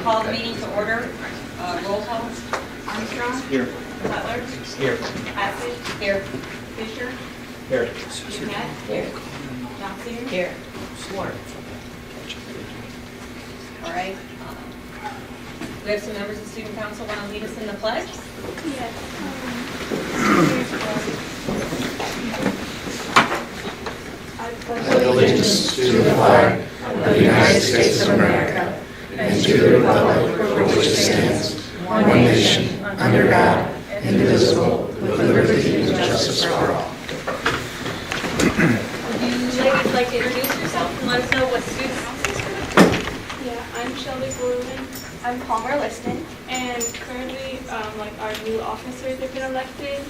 call the meeting to order. Roll call. Armstrong? Here. Butler? Here. Passage? Here. Fisher? Here. Net? Here. Johnson? Here. Ward? All right. We have some members of student council want to lead us in the pledge. Yes. I pledge allegiance to the flag of the United States of America and to the republic for which it stands, one nation, under God, indivisible, with liberty and justice for all. Would you ladies like to introduce yourself and let us know what student council is for? Yeah, I'm Shelby Borland. I'm Palmer Liston. And currently, our new officers have been elected.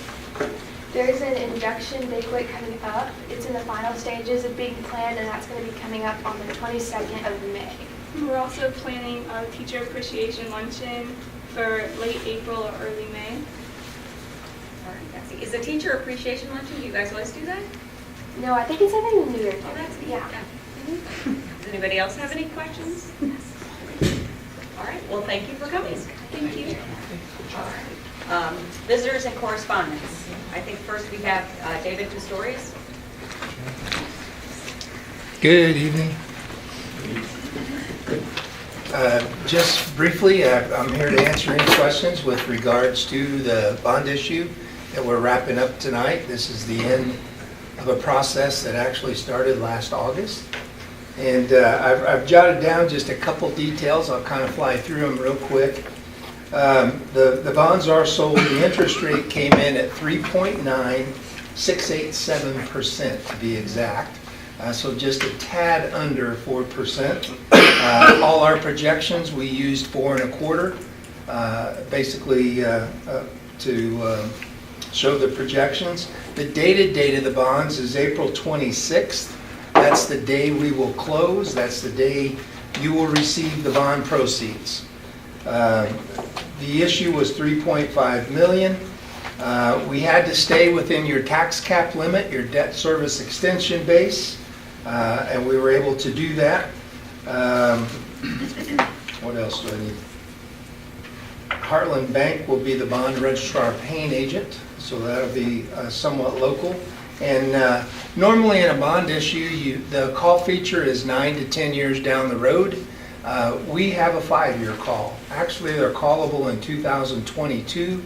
There's an induction banquet coming up. It's in the final stages of being planned, and that's going to be coming up on the 22nd of May. We're also planning a teacher appreciation luncheon for late April or early May. All right, Betsy. Is the teacher appreciation luncheon? Do you guys always do that? No, I think it's something in the New Year. Oh, that's neat. Yeah. Does anybody else have any questions? All right. Well, thank you for coming. Thank you. All right. Visitors and correspondence. I think first we have David Pistorius. Good evening. Just briefly, I'm here to answer any questions with regards to the bond issue that we're wrapping up tonight. This is the end of a process that actually started last August. And I've jotted down just a couple details. I'll kind of fly through them real quick. The bonds are sold. The interest rate came in at 3.9687% to be exact. So just a tad under 4%. All our projections, we used 4.25, basically to show the projections. The dated date of the bonds is April 26th. That's the day we will close. That's the day you will receive the bond proceeds. The issue was $3.5 million. We had to stay within your tax cap limit, your debt service extension base, and we were able to do that. What else do I need? Heartland Bank will be the bond registrar paying agent, so that'll be somewhat local. And normally in a bond issue, the call feature is 9 to 10 years down the road. We have a 5-year call. Actually, they're callable in 2022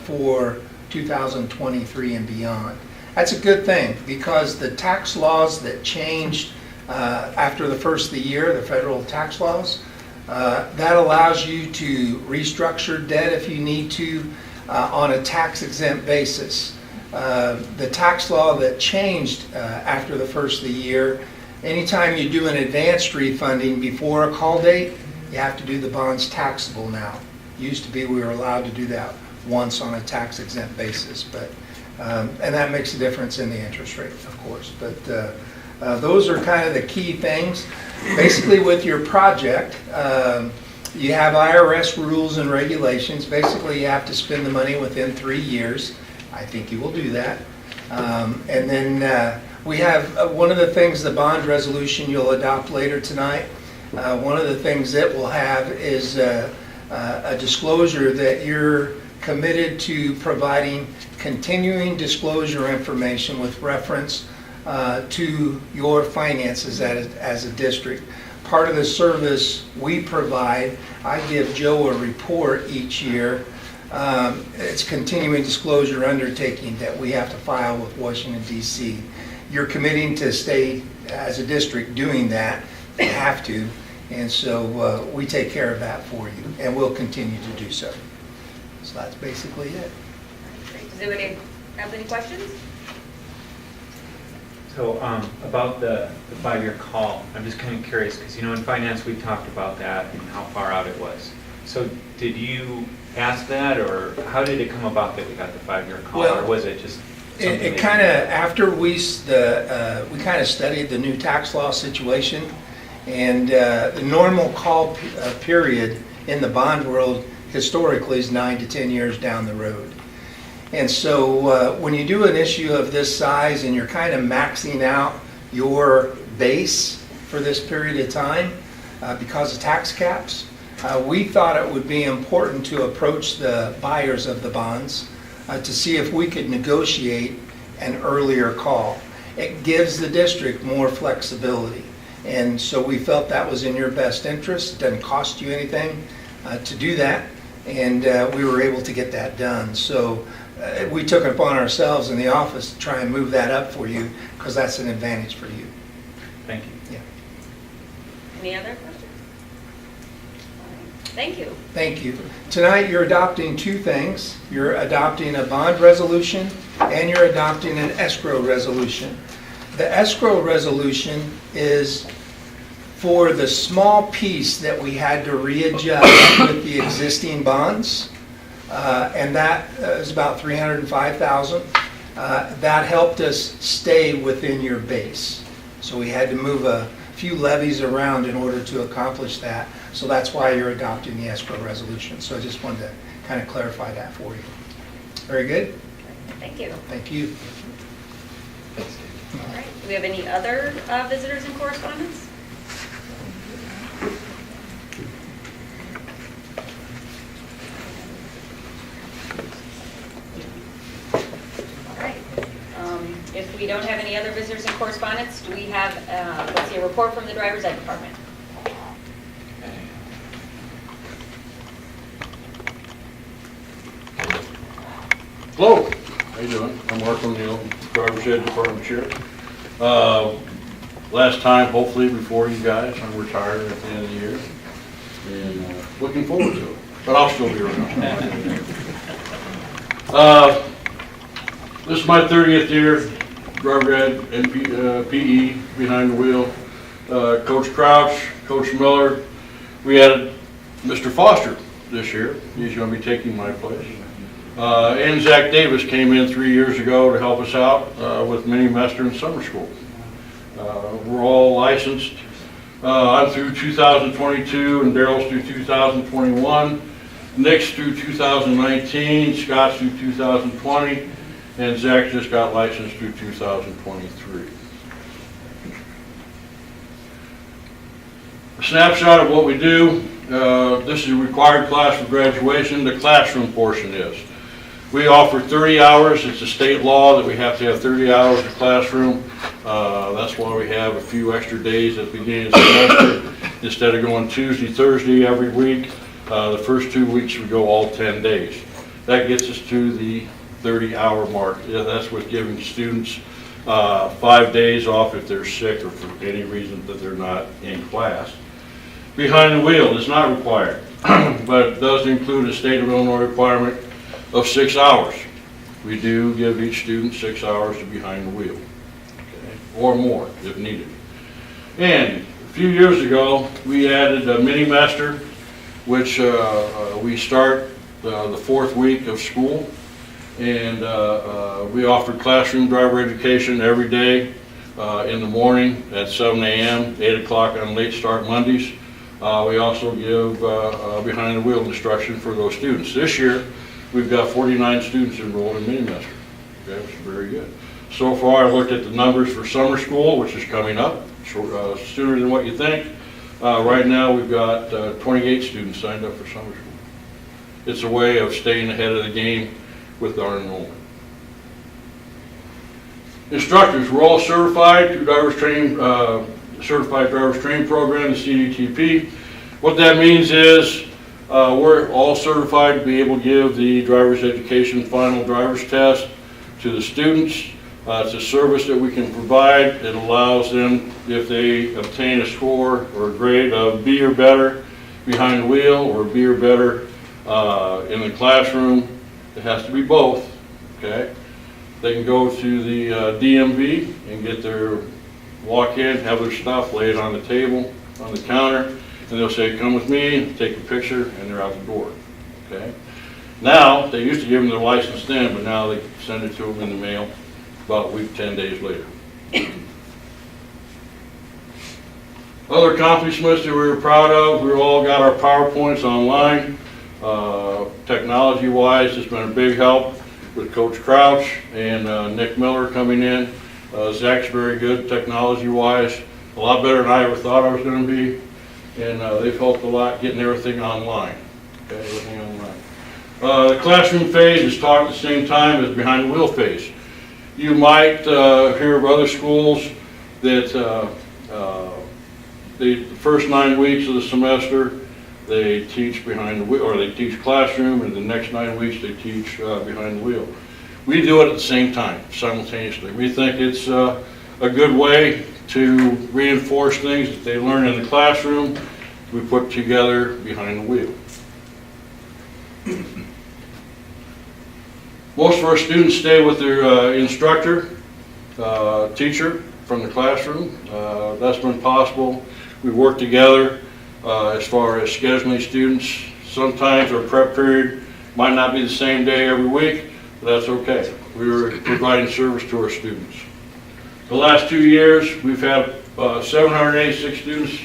for 2023 and beyond. That's a good thing because the tax laws that changed after the first of the year, the federal tax laws, that allows you to restructure debt if you need to on a tax-exempt basis. The tax law that changed after the first of the year, anytime you do an advanced refunding before a call date, you have to do the bonds taxable now. Used to be we were allowed to do that once on a tax-exempt basis, but and that makes a difference in the interest rate, of course. But those are kind of the key things. Basically, with your project, you have IRS rules and regulations. Basically, you have to spend the money within 3 years. I think you will do that. And then we have one of the things, the bond resolution you'll adopt later tonight. One of the things that we'll have is a disclosure that you're committed to providing continuing disclosure information with reference to your finances as a district. Part of the service we provide, I give Joe a report each year. It's continuing disclosure undertaking that we have to file with Washington, D.C. You're committing to stay as a district doing that. You have to. And so we take care of that for you, and we'll continue to do so. So that's basically it. Great. Does anybody have any questions? So about the 5-year call, I'm just kind of curious because, in finance we've talked about that and how far out it was. So did you ask that, or how did it come about that we got the 5-year call, Well, or was it just something it kind of, after we kind of studied the new tax law situation, and the normal call period in the bond world historically is 9 to 10 years down the road. And so when you do an issue of this size and you're kind of maxing out your base for this period of time because of tax caps, we thought it would be important to approach the buyers of the bonds to see if we could negotiate an earlier call. It gives the district more flexibility. And so we felt that was in your best interest. Doesn't cost you anything to do that. And we were able to get that done. So we took it upon ourselves in the office to try and move that up for you because that's an advantage for you. Thank you. Yeah. Any other questions? All right. Thank you. Thank you. Tonight you're adopting two things. You're adopting a bond resolution and you're adopting an escrow resolution. The escrow resolution is for the small piece that we had to readjust with the existing bonds, and that is about $305,000. That helped us stay within your base. So we had to move a few levies around in order to accomplish that. So that's why you're adopting the escrow resolution. So I just wanted to kind of clarify that for you. Very good? Thank you. Thank you. All right. Do we have any other visitors and correspondence? All right. If we don't have any other visitors and correspondence, do we have, let's see, a report from the driver's ed department? Hello, how you doing? I'm Mark O'Neill, driver's ed department chair. Last time, hopefully before you guys, I'm retired at the end of the year. And looking forward to it, but I'll still be around. This is my 30th year, driver ed and PE behind the wheel. Coach Crouch, Coach Miller. We added Mr. Foster this year. He's going to be taking my place. And Zach Davis came in 3 years ago to help us out with mini-master and summer school. We're all licensed. I'm through 2022 and Daryl's through 2021. Nick's through 2019, Scott's through 2020, and Zach just got licensed through 2023. A snapshot of what we do. This is a required class for graduation. The classroom portion is. We offer 30 hours. It's a state law that we have to have 30 hours of classroom. That's why we have a few extra days at the beginning of the semester. Instead of going Tuesday, Thursday every week, the first 2 weeks we go all 10 days. That gets us to the 30-hour mark. Yeah, that's with giving students 5 days off if they're sick or for any reason that they're not in class. Behind the wheel is not required, but it does include a state of Illinois requirement of 6 hours. We do give each student 6 hours to behind the wheel, okay, or more if needed. And a few years ago, we added a mini-master, which we start the 4th week of school. And we offer classroom driver education every day in the morning at 7 a.m., 8 o'clock on late start Mondays. We also give behind the wheel instruction for those students. This year, we've got 49 students enrolled in mini-master. Okay, which is very good. So far, I looked at the numbers for summer school, which is coming up sooner than what you think. Right now, we've got 28 students signed up for summer school. It's a way of staying ahead of the game with our enrollment. Instructors, we're all certified through Certified Drivers Training Program, the CDTP. What that means is we're all certified to be able to give the driver's education final driver's test to the students. It's a service that we can provide. It allows them, if they obtain a score or a grade of B or better behind the wheel or B or better in the classroom, it has to be both, okay? They can go to the DMV and get their walk-in, have their stuff, lay it on the table, on the counter, and they'll say, come with me, take a picture, and they're out the door, okay? Now, they used to give them their license then, but now they send it to them in the mail about a week, 10 days later. Other accomplishments that we were proud of, we all got our PowerPoints online. Technology-wise, it's been a big help with Coach Crouch and Nick Miller coming in. Zach's very good technology-wise, a lot better than I ever thought I was going to be. and they've helped a lot getting everything online. Okay, everything online. The classroom phase is taught at the same time as behind the wheel phase. You might hear of other schools that the first 9 weeks of the semester they teach behind the wheel, or they teach classroom, and the next 9 weeks they teach behind the wheel. We do it at the same time, simultaneously. We think it's a good way to reinforce things that they learn in the classroom, we put together behind the wheel. Most of our students stay with their instructor, teacher from the classroom. That's been possible. We work together as far as scheduling students. Sometimes our prep period might not be the same day every week, but that's okay. We're providing service to our students. The last 2 years, we've had 786 students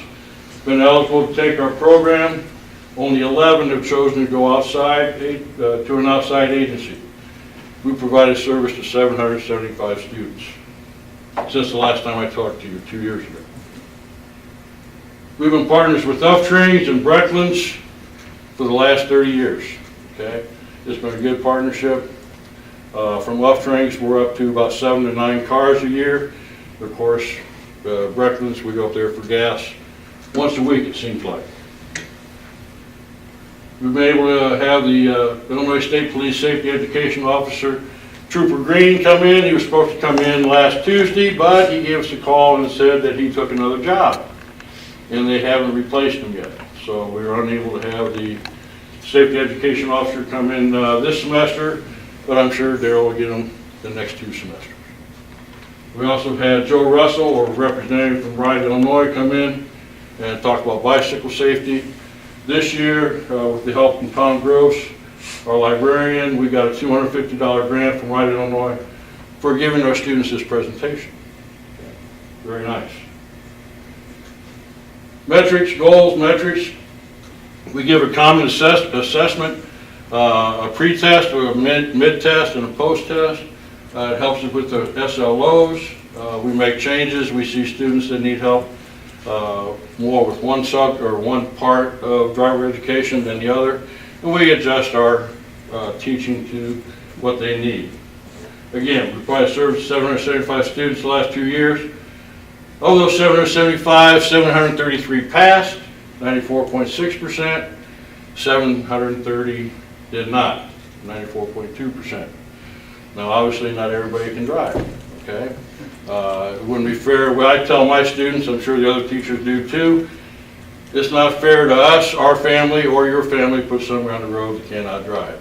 been eligible to take our program. Only 11 have chosen to go outside to an outside agency. We provided service to 775 students since the last time I talked to you 2 years ago. We've been partners with UF Trains and Breckland's for the last 30 years. Okay, it's been a good partnership. From UF Trains, we're up to about 7 to 9 cars a year. Of course, Breckland's, we go up there for gas once a week, it seems like. We've been able to have the Illinois State Police Safety Education Officer, Trooper Green, come in. He was supposed to come in last Tuesday, but he gave us a call and said that he took another job, and they haven't replaced him yet. So we were unable to have the Safety Education Officer come in this semester, but I'm sure Darrell will get him the next 2 semesters. We also had Joe Russell, or representative from Ride, Illinois, come in and talk about bicycle safety. This year, with the help from Tom Gross, our librarian, we got a $250 grant from Ride, Illinois for giving our students this presentation. Very nice. Metrics, goals, metrics. We give a common assessment, a pre-test, a mid-test, and a post-test. It helps us with the SLOs. We make changes. We see students that need help more with one part of driver education than the other, and we adjust our teaching to what they need. Again, we provided service to 775 students the last 2 years. Of those 775, 733 passed, 94.6%. 730 did not, 94.2%. Now, obviously, not everybody can drive, okay? It wouldn't be fair. What I tell my students, I'm sure the other teachers do too, it's not fair to us, our family, or your family put somebody on the road that cannot drive,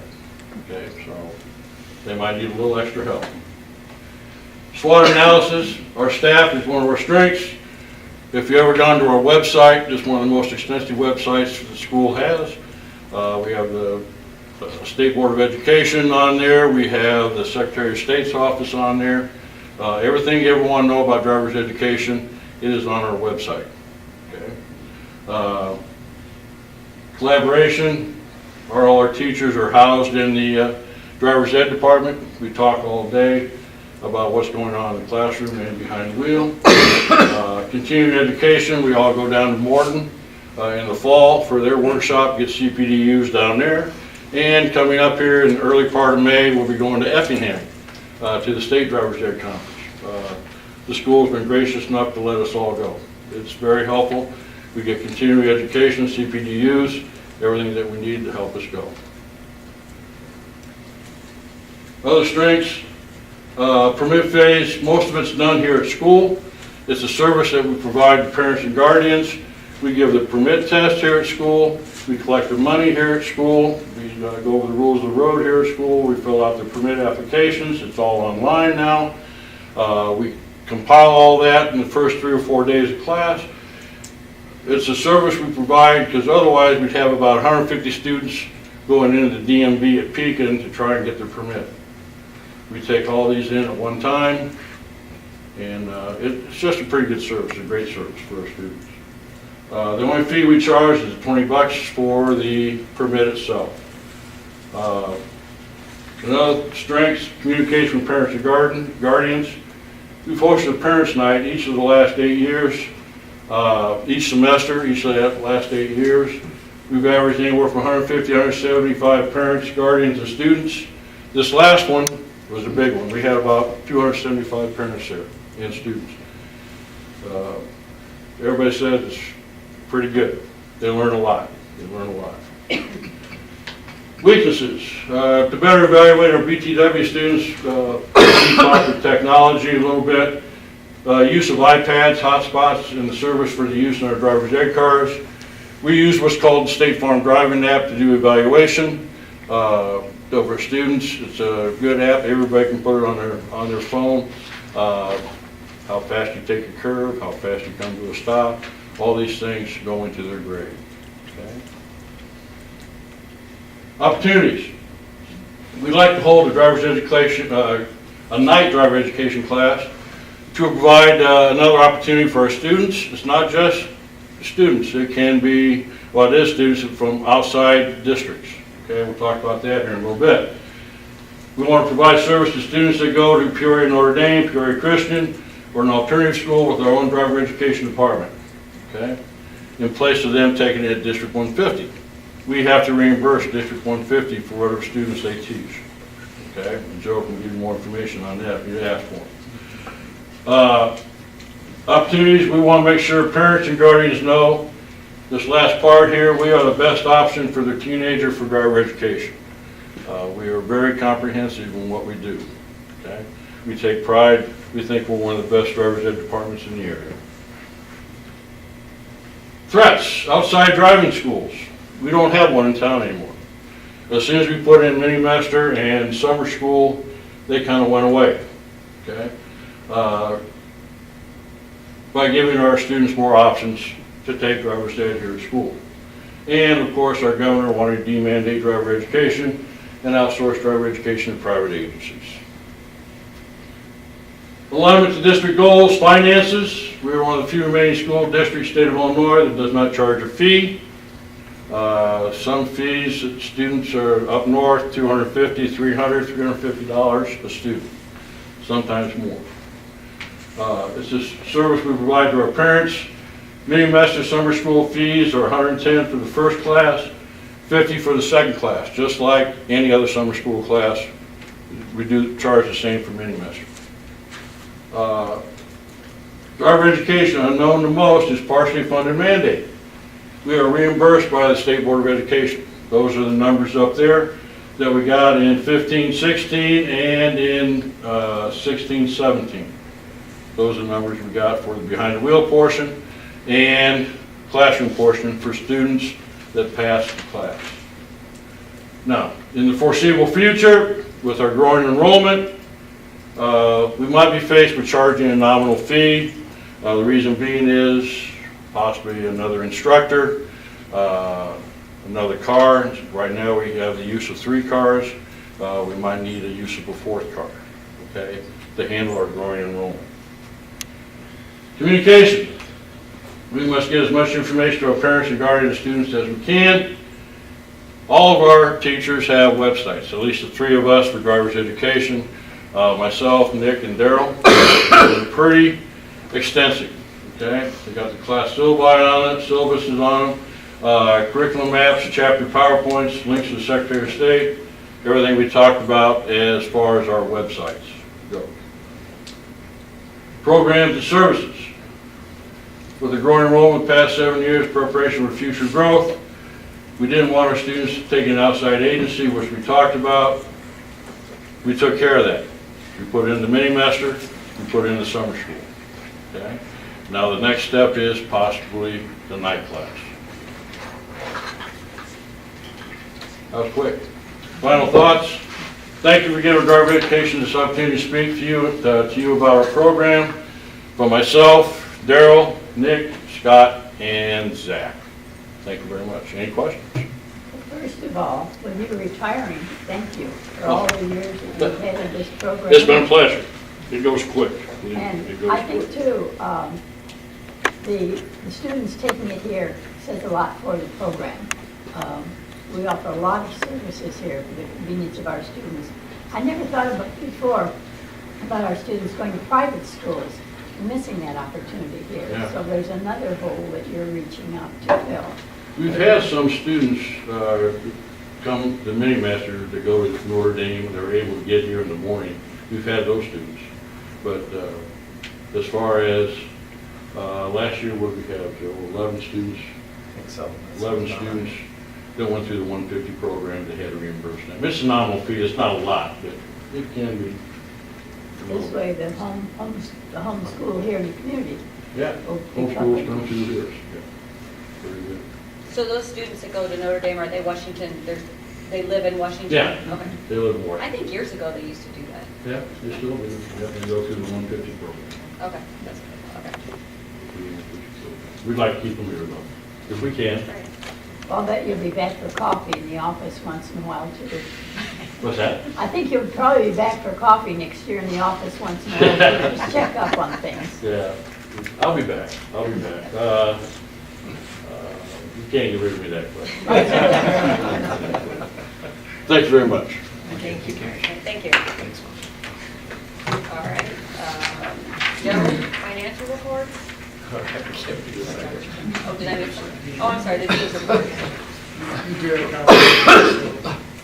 okay? So they might need a little extra help. SWOT analysis, our staff is one of our strengths. If you've ever gone to our website, it's one of the most extensive websites the school has. We have the State Board of Education on there. We have the Secretary of State's office on there. Everything you ever want to know about driver's education, it is on our website. Okay. Collaboration, all our teachers are housed in the driver's ed department. We talk all day about what's going on in the classroom and behind the wheel. Continuing education, we all go down to Morton in the fall for their workshop, get CPDUs down there. And coming up here in the early part of May, we'll be going to Effingham to the State Driver's Ed Conference. The school's been gracious enough to let us all go. It's very helpful. We get continuing education, CPDUs, everything that we need to help us go. Other strengths, permit phase, most of it's done here at school. It's a service that we provide to parents and guardians. We give the permit test here at school. We collect the money here at school. We go over the rules of the road here at school. We fill out the permit applications. It's all online now. We compile all that in the first 3 or 4 days of class. It's a service we provide because otherwise we'd have about 150 students going into the DMV at Pekin to try and get their permit. We take all these in at one time, and it's just a pretty good service, a great service for our students. The only fee we charge is $20 for the permit itself. Another strengths, communication with parents and guardians. We've hosted a parents' night each of the last 8 years. Each semester, each of the last 8 years, we've averaged anywhere from 150, 175 parents, guardians, and students. This last one was a big one. We had about 275 parents there and students. Everybody said it's pretty good. They learn a lot. They learn a lot. Weaknesses. To better evaluate our BTW students, we talked with technology a little bit. Use of iPads, hotspots, and the service for the use in our driver's ed cars. We use what's called the State Farm Driving app to do evaluation of our students. It's a good app. Everybody can put it on their phone. How fast you take a curve, how fast you come to a stop. All these things go into their grade. Okay. Opportunities. We'd like to hold a driver's education, a night driver education class to provide another opportunity for our students. It's not just students. It can be, well, it is students from outside districts. Okay, we'll talk about that here in a little bit. We want to provide service to students that go to Peoria Notre Dame, Peoria Christian, or an alternative school with our own driver education department. Okay, in place of them taking it at District 150. We have to reimburse District 150 for whatever students they teach. Okay, and Joe can give you more information on that if you ask for it. Opportunities, we want to make sure parents and guardians know this last part here, we are the best option for their teenager for driver education. We are very comprehensive in what we do. Okay, we take pride. We think we're one of the best driver's ed departments in the area. Threats, outside driving schools. We don't have one in town anymore. As soon as we put in mini-master and summer school, they kind of went away. Okay, by giving our students more options to take driver's ed here at school. And of course, our governor wanted to demandate driver education and outsource driver education to private agencies. Alignment to district goals, finances. We are one of the few remaining school districts, state of Illinois, that does not charge a fee. Some fees that students are up north, $250, $300, $350 a student, sometimes more. It's a service we provide to our parents. Mini-master summer school fees are $110 for the first class, $50 for the second class. Just like any other summer school class, we do charge the same for mini-master. Driver education, unknown to most, is partially funded mandate. We are reimbursed by the State Board of Education. Those are the numbers up there that we got in 15-16 and in 16-17. Those are the numbers we got for the behind the wheel portion and classroom portion for students that pass the class. Now, in the foreseeable future, with our growing enrollment, we might be faced with charging a nominal fee. The reason being is possibly another instructor, another car. Right now we have the use of 3 cars. We might need a use of a 4th car, okay, to handle our growing enrollment. Communication. We must get as much information to our parents and guardians and students as we can. All of our teachers have websites, at least the 3 of us for driver's education. Myself, Nick, and Daryl. They're pretty extensive. Okay, they got the class syllabus is on them, curriculum maps, chapter PowerPoints, links to the Secretary of State, everything we talked about as far as our websites go. Programs and services. With the growing enrollment past 7 years, preparation for future growth, we didn't want our students taking an outside agency, which we talked about. We took care of that. We put in the mini-master, we put in the summer school. Okay? Now the next step is possibly the night class. That was quick. Final thoughts. Thank you for giving driver education this opportunity to speak to you about our program. From myself, Daryl, Nick, Scott, and Zach. Thank you very much. Any questions? First of all, when you're retiring, thank you for all the years that you've had in this program. It's been a pleasure. It goes quick. And It goes I think quick. too, the students taking it here says a lot for the program. We offer a lot of services here for the convenience of our students. I never thought about before about our students going to private schools, missing that opportunity here. Yeah. So there's another hole that you're reaching out to fill. We've had some students come, the mini-master, that go to Notre Dame, they're able to get here in the morning. We've had those students. But as far as last year, what we have, Joe, 11 students, I think so. 11 students that went through the 150 program, they had to reimburse them. It's a nominal fee, it's not a lot, but it can be. This way, the home school here in the community. Yeah, will pick up. homeschools come through theirs, yeah. Very good. So those students that go to Notre Dame, are they Washington, they live in Washington? Yeah, Okay. they live in I Washington. think years ago they used to do that. Yeah, they still do, yeah, they go through the 150 program. Okay, that's good, okay. We'd like to keep them here though, if we can. Right. I'll bet you'll be back for coffee in the office once in a while too. What's that? I think you'll probably be back for coffee next year in the office once in a while, just check up on things. Yeah, I'll be back, I'll be back. You can't get rid of me that quick. Thanks very much. Thank you. Thank you. All right. Joe, financial reports? Oh, did I miss one? Oh, I'm sorry, the news report.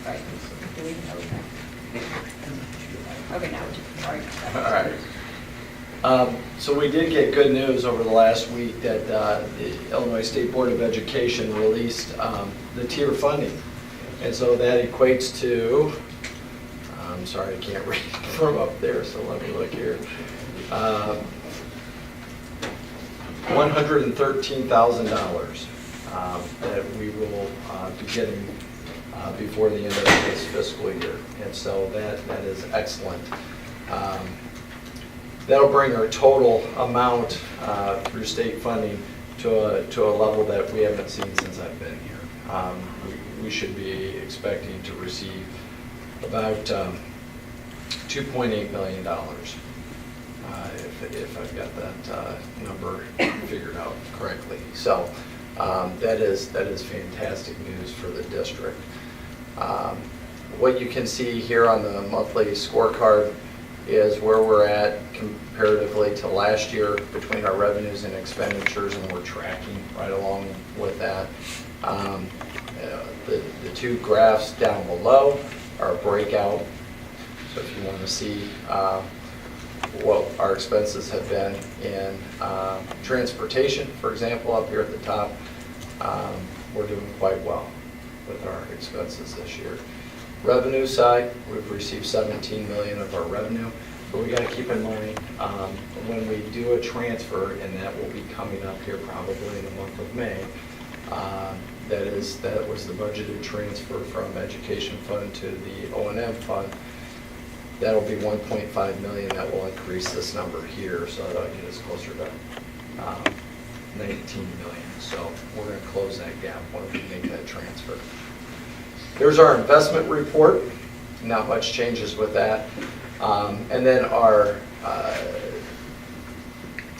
Right. Do we, okay, now, sorry. All right. So we did get good news over the last week that the Illinois State Board of Education released the tier funding. And so that equates to, I'm sorry, I can't read from up there, so let me look here. $113,000 that we will be getting before the end of this fiscal year. And so that is excellent. That'll bring our total amount through state funding to a level that we haven't seen since I've been here. We should be expecting to receive about $2.8 million, if I've got that number figured out correctly. So that is fantastic news for the district. What you can see here on the monthly scorecard is where we're at comparatively to last year between our revenues and expenditures, and we're tracking right along with that. The two graphs down below are a breakout. So if you want to see what our expenses have been in transportation, for example, up here at the top, we're doing quite well with our expenses this year. Revenue side, we've received 17 million of our revenue, but we got to keep in mind when we do a transfer, and that will be coming up here probably in the month of May. That was the budgeted transfer from education fund to the O&M fund. That'll be 1.5 million. That will increase this number here, so that'll get us closer to 19 million. So we're going to close that gap when we make that transfer. Here's our investment report. Not much changes with that. And then our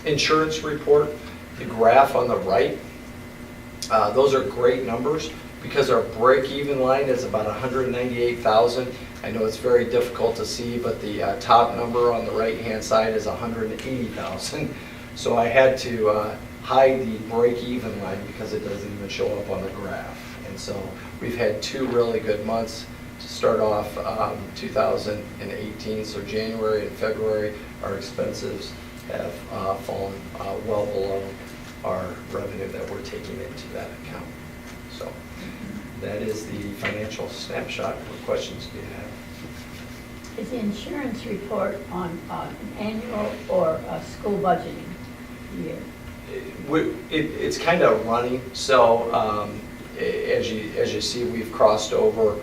insurance report, the graph on the right, those are great numbers because our break-even line is about 198,000. I know it's very difficult to see, but the top number on the right-hand side is 180,000. So I had to hide the break-even line because it doesn't even show up on the graph. And so we've had two really good months to start off 2018. So January and February, our expenses have fallen well below our revenue that we're taking into that account. So that is the financial snapshot. What questions do you have? Is the insurance report on an annual or a school budgeting year? It's kind of running. So as you see, we've crossed over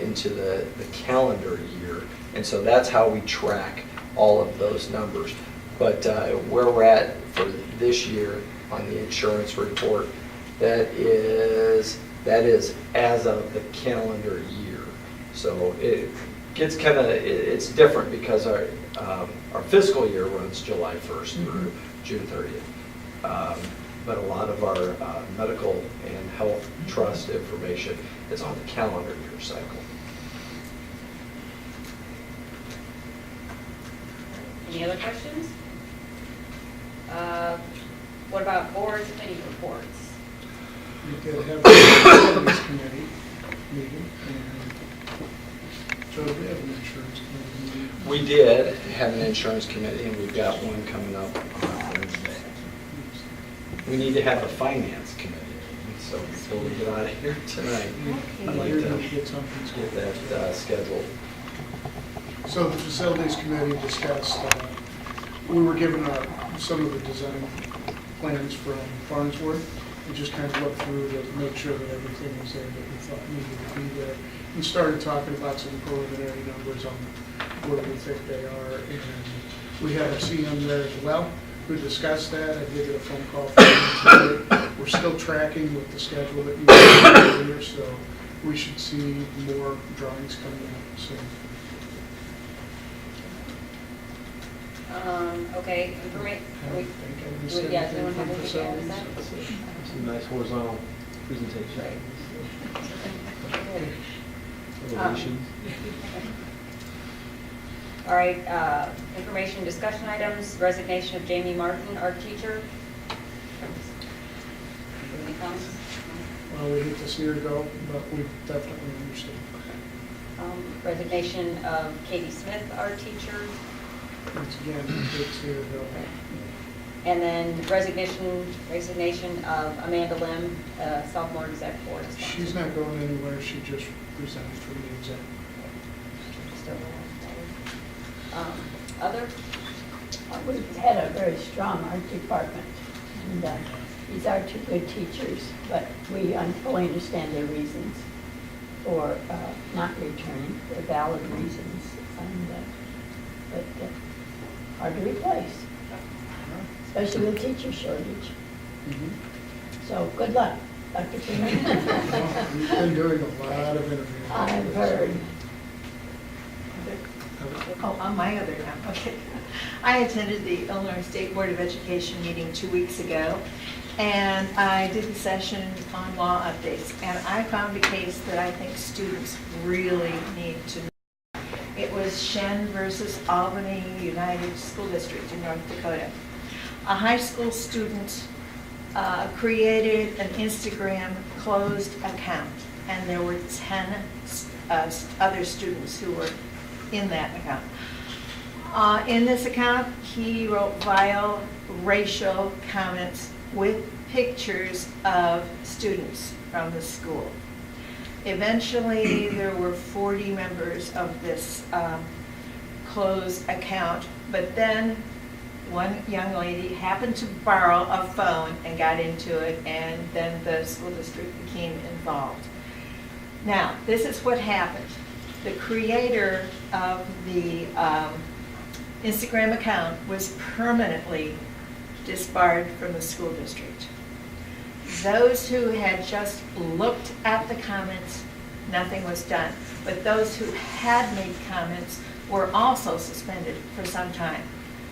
into the calendar year, and so that's how we track all of those numbers. But where we're at for this year on the insurance report, that is as of the calendar year. So it gets kind of, it's different because our fiscal year runs July 1st through June 30th. But a lot of our medical and health trust information is on the calendar year cycle. Any other questions? What about board committee reports? We did have a facilities committee meeting, and so we have an insurance committee meeting. We did have an insurance committee, and we've got one coming up on Wednesday. We need to have a finance committee meeting, so before we get out of here tonight, I'd like We're to gonna get something get that scheduled. So the facilities committee discussed, we were given some of the design plans from Farnsworth, and just kind of looked through to make sure that everything was there that we thought needed to be there. And started talking about some preliminary numbers on where we think they are, and we had our CM there as well, who discussed that. I did get a phone call from him today. We're still tracking with the schedule that you had earlier, so we should see more drawings coming out soon. Okay, yeah, does anyone have anything to add to that? Some nice horizontal presentation. Elevations. All right, information discussion items, resignation of Jamie Martin, art teacher. Any comments? Well, we hate to see her go, but we definitely understand. Resignation of Katie Smith, art teacher. Once again, we hate to see her go. And then resignation of Amanda Lim, sophomore exec board. She's not going anywhere, she just resigned from the exec. Other? We've had a very strong art department, and these are two good teachers, but we fully understand their reasons for not returning. They're valid reasons, but hard to replace, especially with teacher shortage. So good luck, Dr. Freeman. We've been doing a lot of interviews. I've heard. Oh, on my other note, okay. I attended the Illinois State Board of Education meeting 2 weeks ago, and I did the session on law updates, and I found a case that I think students really need to know. It was Shen versus Albany United School District in North Dakota. A high school student created an Instagram closed account, and there were 10 other students who were in that account. In this account, he wrote vile racial comments with pictures of students from the school. Eventually, there were 40 members of this closed account, but then one young lady happened to borrow a phone and got into it, and then the school district became involved. Now, this is what happened. The creator of the Instagram account was permanently disbarred from the school district. Those who had just looked at the comments, nothing was done. But those who had made comments were also suspended for some time.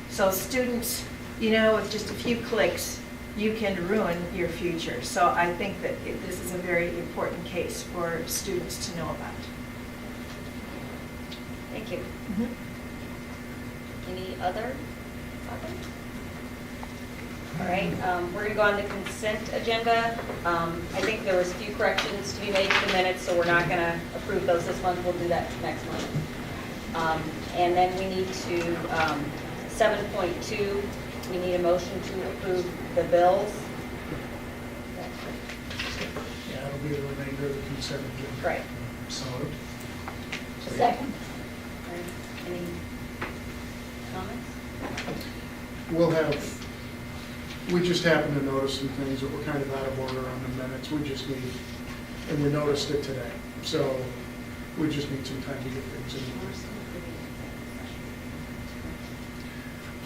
So students, you know, with just a few clicks, you can ruin your future. So I think that this is a very important case for students to know about. Thank you. Any other topics? All right, we're going to go on the consent agenda. I think there was a few corrections to be made to the minutes, so we're not going to approve those this month. We'll do that next month. And then we need to, 7.2, we need a motion to approve the bills. Yeah, it'll be the remainder of the consent agenda. Right. So, Second. Any comments? we just happened to notice some things that were kind of out of order on the minutes. We just need, and we noticed it today. So we just need some time to get things in order.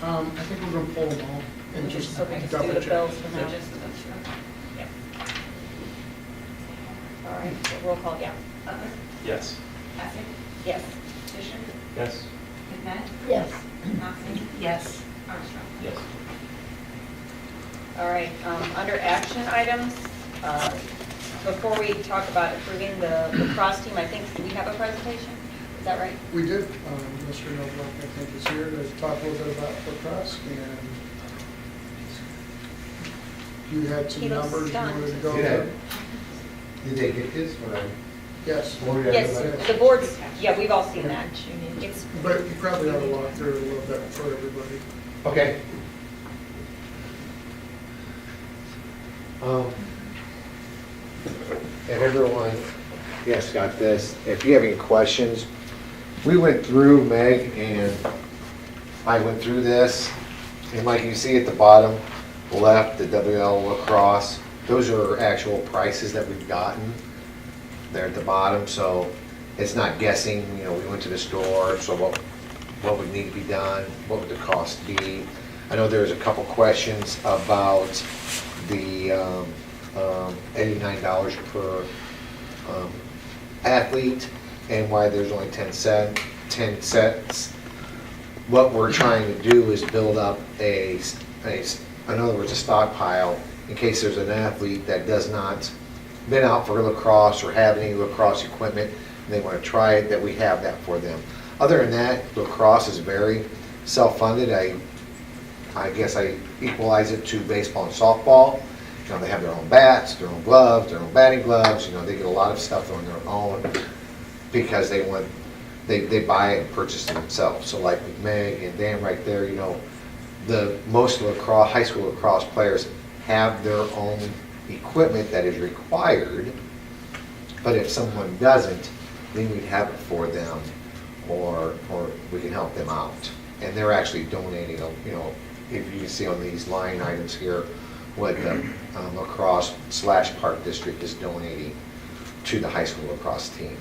I think we're going to pull them all and just Okay, just do double the check. bills for now. Yeah. Yep. All right, so roll call, yeah. Yes. Bassett? Yes. Fisher? Yes. McNutt? Yes. Knoxville? Yes. Armstrong? Yes. All right, under action items, before we talk about approving the lacrosse team, I think we have a presentation, is that right? We did. Mr. Novak, I think, is here to talk a little bit about lacrosse, and you had some He looks numbers you wanted to stunned. go Yeah. over. Did they get this when I? Yes, Yes, the boards, yeah, we've all seen that. It's, but you probably ought to walk through it a little bit for everybody. Okay. And everyone, yes, got this. If you have any questions, we went through, Meg, and I went through this, and like you see at the bottom left, the WL lacrosse, those are actual prices that we've gotten. They're at the bottom, so it's not guessing, you know, we went to the store, so what would need to be done, what would the cost be? I know there's a couple questions about the $89 per athlete and why there's only 10 sets. What we're trying to do is build up in other words, a stockpile in case there's an athlete that does not been out for lacrosse or have any lacrosse equipment and they want to try it, that we have that for them. Other than that, lacrosse is very self-funded. I guess I equalize it to baseball and softball. You know, they have their own bats, their own gloves, their own batting gloves. You know, they get a lot of stuff on their own because they buy it and purchase it themselves. So like with Meg and Dan right there, you know, most high school lacrosse players have their own equipment that is required, but if someone doesn't, then we'd have it for them, or we can help them out. And they're actually donating, you know, if you can see on these line items here, what the lacrosse/park district is donating to the high school lacrosse team.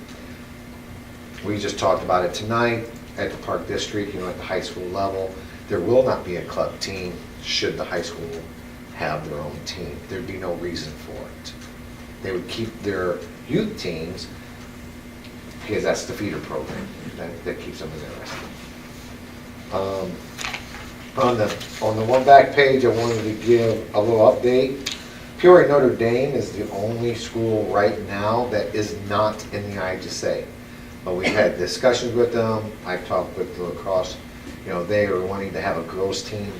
We just talked about it tonight at the park district, you know, at the high school level. There will not be a club team should the high school have their own team. There'd be no reason for it. They would keep their youth teams because that's the feeder program that keeps them interested. On the one back page, I wanted to give a little update. Peoria Notre Dame is the only school right now that is not in the IHSA. But we had discussions with them. I've talked with the lacrosse. You know, they are wanting to have a girls team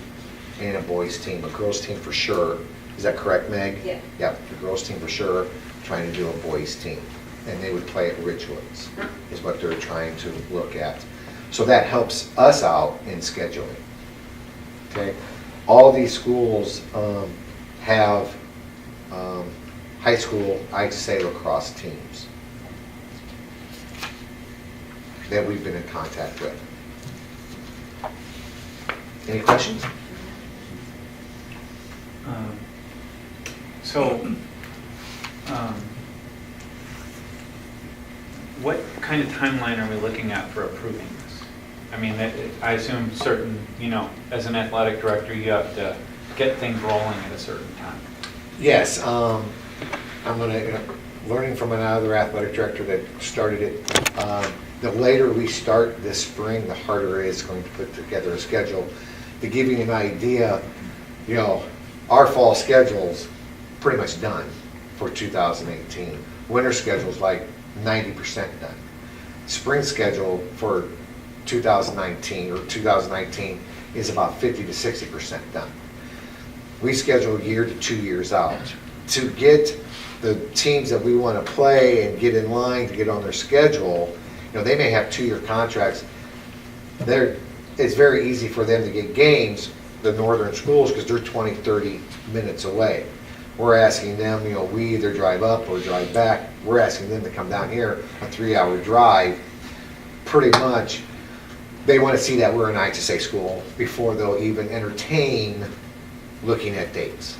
and a boys team. A girls team for sure. Is that correct, Meg? Yeah. Yep, the girls team for sure. Trying to do a boys team. And they would play at Ridgewoods, is what they're trying to look at. So that helps us out in scheduling. Okay? All these schools have high school, I'd say, lacrosse teams that we've been in contact with. Any questions? What kind of timeline are we looking at for approving this? I mean, I assume certain, you know, as an athletic director, you have to get things rolling at a certain time. Yes, I'm learning from another athletic director that started it. The later we start this spring, the harder it is going to put together a schedule. To give you an idea, you know, our fall schedule's pretty much done for 2018. Winter schedule's like 90% done. Spring schedule for 2019 is about 50 to 60% done. We schedule a year to 2 years out. To get the teams that we want to play and get in line to get on their schedule, you know, they may have 2-year contracts. It's very easy for them to get games, the northern schools, because they're 20, 30 minutes away. We're asking them, you know, we either drive up or drive back. We're asking them to come down here, a 3-hour drive. Pretty much, they want to see that we're an IHSA school before they'll even entertain looking at dates.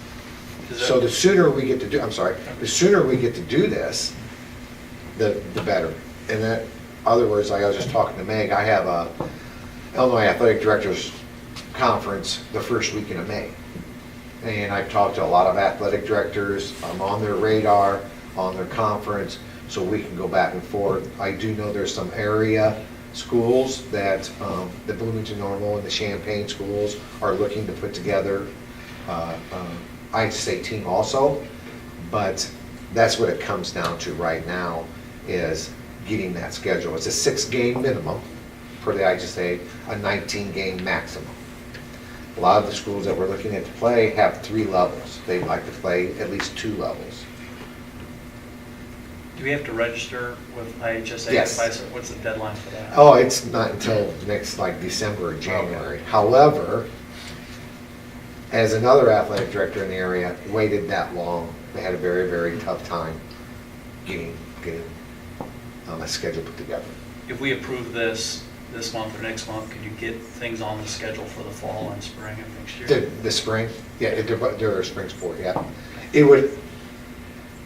So the sooner we get to do, the sooner we get to do this, the better. In other words, like I was just talking to Meg, I have a Illinois Athletic Directors Conference the first weekend of May. And I've talked to a lot of athletic directors. I'm on their radar, on their conference, so we can go back and forth. I do know there's some area schools that the Bloomington Normal and the Champaign schools are looking to put together I'd say team also, but that's what it comes down to right now is getting that schedule. It's a 6-game minimum for the IHSA, a 19-game maximum. A lot of the schools that we're looking at to play have 3 levels. They'd like to play at least 2 levels. Do we have to register with IHSA? Yes. What's the deadline for that? Oh, it's not until next, like, December or January. However, as another athletic director in the area waited that long, they had a very, very tough time getting a schedule put together. If we approve this month or next month, could you get things on the schedule for the fall and spring of next year? The spring, yeah, there are spring sport, yeah. It would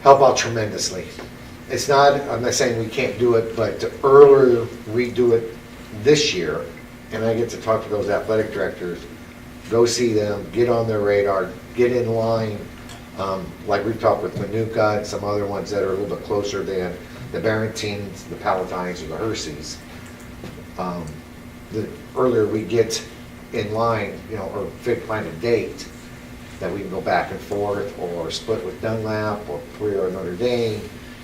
help out tremendously. It's not, I'm not saying we can't do it, but the earlier we do it this year, and I get to talk to those athletic directors, go see them, get on their radar, get in line, like we've talked with Manuka and some other ones that are a little bit closer than the Barrentines, the Palatines, or the Herseys. The earlier we get in line, or find a date that we can go back and forth, or split with Dunlap, or Peoria or Notre Dame,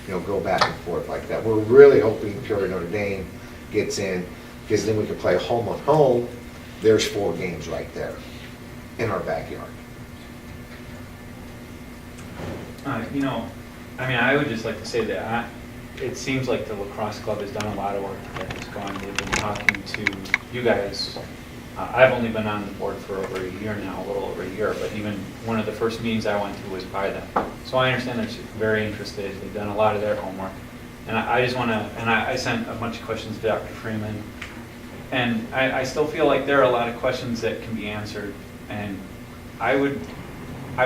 go back and forth like that. We're really hoping Peoria Notre Dame gets in, because then we can play home on home. There's 4 games right there in our backyard. I would just like to say that it seems like the lacrosse club has done a lot of work to get this going. They've been talking to you guys. I've only been on the board for over a year now, a little over a year, but even one of the first meetings I went to was by them. So I understand they're very interested. They've done a lot of their homework. And I just want to, and I sent a bunch of questions to Dr. Freeman. And I still feel like there are a lot of questions that can be answered. And I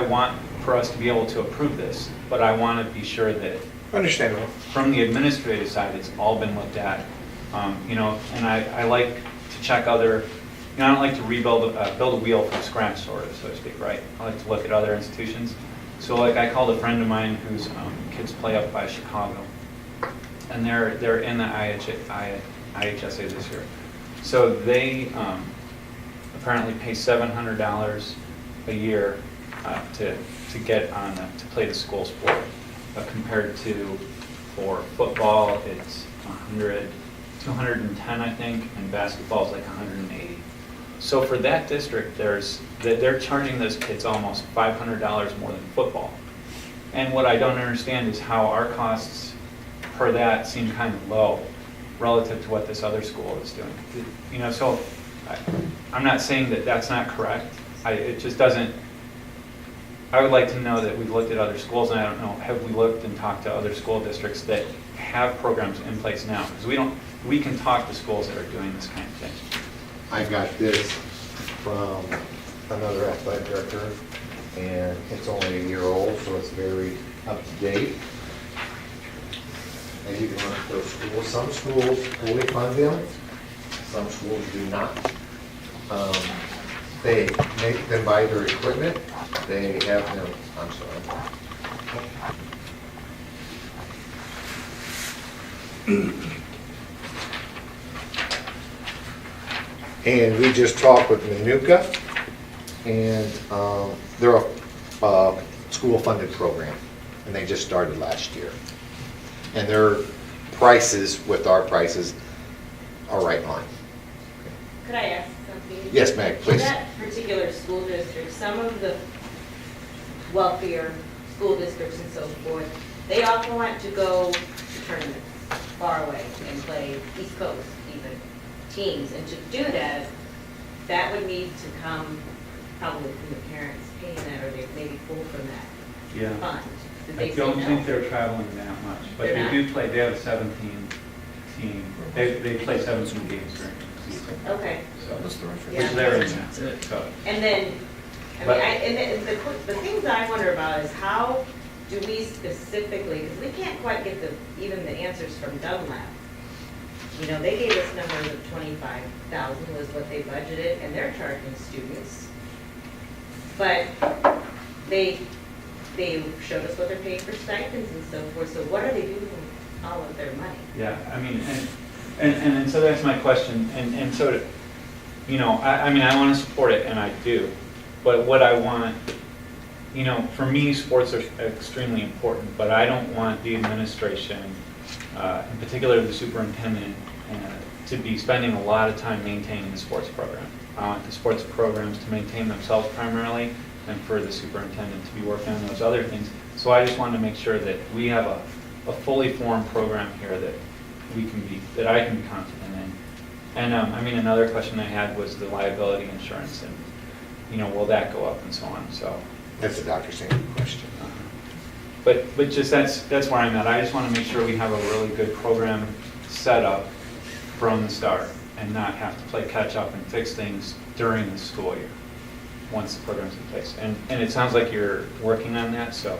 want for us to be able to approve this, but I want to be sure that Understandable. from the administrative side, it's all been looked at. And I like to check other, I don't like to build a wheel from scratch, sort of, so to speak, right? I like to look at other institutions. So like I called a friend of mine whose kids play up by Chicago, and they're in the IHSA this year. So they apparently pay $700 a year to get on to play the school sport, compared to for football it's 210 I think, and basketball is like 180. So for that district, they're charging those kids almost $500 more than football. And what I don't understand is how our costs per that seem kind of low relative to what this other school is doing. So I'm not saying that that's not correct. It just doesn't. I would like to know that we've looked at other schools, and I don't know, have we looked and talked to other school districts that have programs in place now? Because we can talk to schools that are doing this kind of thing. I got this from another athletic director, and it's only a year old, so it's very up to date. And you can look at those schools. Some schools fully fund them, some schools do not. They make them buy their equipment. They have them, I'm sorry. And we just talked with Manuka, and they're a school-funded program, and they just started last year. And their prices with our prices are right in line. Could I ask something? Yes, Meg, please. That particular school district, some of the wealthier school districts and so forth, they often want to go to tournaments far away and play East Coast even teams. And to do that, that would need to come probably from the parents paying that, or they maybe pull from that fund. Did they I don't say no? think they're traveling that much, but They're they not? do play. They have a 17 team. They play 17 games during the season. Okay. So, Yeah. which they're in that. So, And then, the things I wonder about is how do we specifically, because we can't quite get even the answers from Dunlap. They gave us numbers of 25,000 was what they budgeted, and they're charging students. But they showed us what they're paying for stipends and so forth, so what are they doing with all of their money? yeah, I mean, and so that's my question. And so, I want to support it, and I do. But what I want, for me, sports are extremely important, but I don't want the administration, in particular the superintendent, to be spending a lot of time maintaining the sports program. I want the sports programs to maintain themselves primarily, and for the superintendent to be working on those other things. So I just wanted to make sure that we have a fully formed program here that that I can be confident in. And I mean, another question I had was the liability insurance, and will that go up and so on. So That's a Dr. Sandy question. but just that's where I'm at. I just want to make sure we have a really good program set up from the start and not have to play catch up and fix things during the school year once the program's in place. And it sounds like you're working on that, so